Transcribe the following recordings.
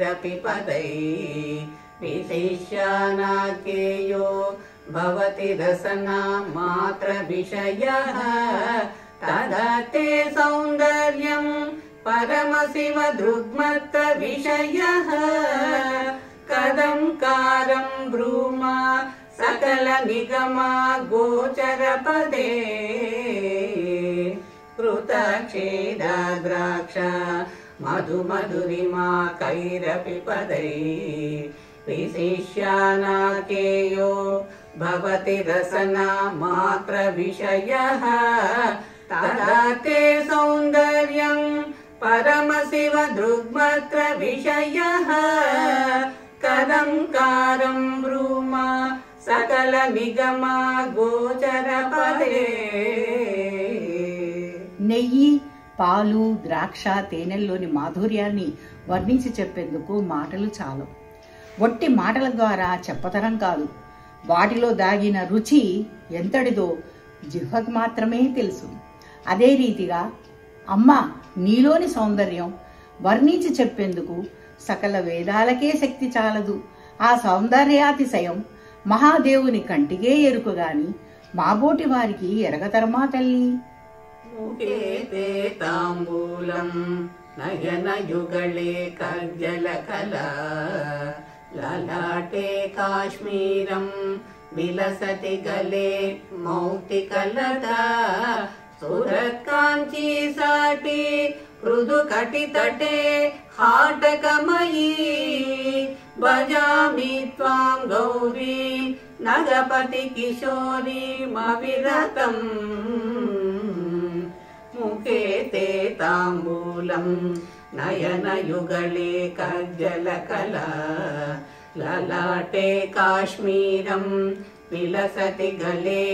कैरपिपदैः विशिष्यानाख्येयो भवति रसना मात्रविषयः तदा ते सौन्दर्यं परमशिव दृग्मत्तविषयः कदं कारं ब्रूमा सकल निगमा गोचरपदे कृतक्षीरा द्राक्षा मधुमधुरिमा कैरपिपदैः विशिष्यानाख्येयो भवति रसना मात्रविषयः तदा ते सौन्दर्यं परमशिव दृग्मत्तविषयः कदं कारं ब्रूमा सकल निगमा गोचरपदे. నెయ్యి, పాలు, ద్రాక్ష, తేనెల్లోని మాధుర్యాన్ని వర్ణించి చెప్పేందుకు మాటలు చాలు. వట్టి మాటల ద్వారా చెప్పతరం కాదు. వాటిలో దాగిన రుచి ఎంతటిదో జిహ్వకు మాత్రమే తెలుసు. అదే రీతిగా అమ్మ నీలోని సౌందర్యం వర్ణించి చెప్పేందుకు సకల వేదాలకే శక్తి చాలదు. ఆ సౌందర్యాతిశయం మహాదేవుని కంటికే ఎరుకగాని మాబోటి వారికి ఎరగతరమా తల్లి? मुखेते ताम्बूलं नयनयुगले कज्जलकला ललाटे काश्मीरं विलसति गले मौक्तिकलता सुरत्काञ्ची साटी मृदुकटितटे हाटकमयी भजामि त्वां गौरी नगपति किशोरीमविरतम् मुखे ते ताम्बूलं नयनयुगले कज्जलकला ललाटे काश्मीरं विलसति गले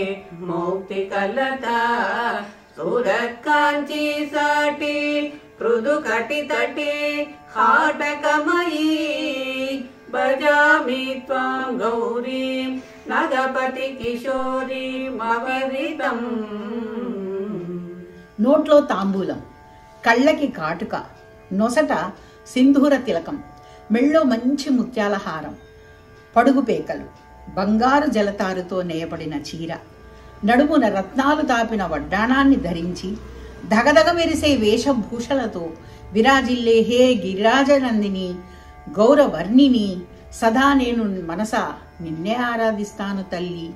मौक्तिकलता सुरत्काञ्ची साटी मृदुकटितटे हाटकमयी भजामि त्वां गौरीं नगपति किशोरीमविरतम्. నోట్లో తాంబూలం, కళ్ళకి కాటుక, నొసట సింధూర తిలకం, మెళ్ళో మంచి ముత్యాల హారం, పడుగు పేకలు, బంగారు జలతారుతో నేయబడిన చీర, నడుమున రత్నాలు తాపిన వడ్డాణాన్ని ధరించి ధగధగ మెరిసే వేషభూషలతో విరాజిల్లే హే గిరిరాజనందిని గౌరవర్ణిని, సదా నేను మనసా నిన్నే ఆరాధిస్తాను తల్లి.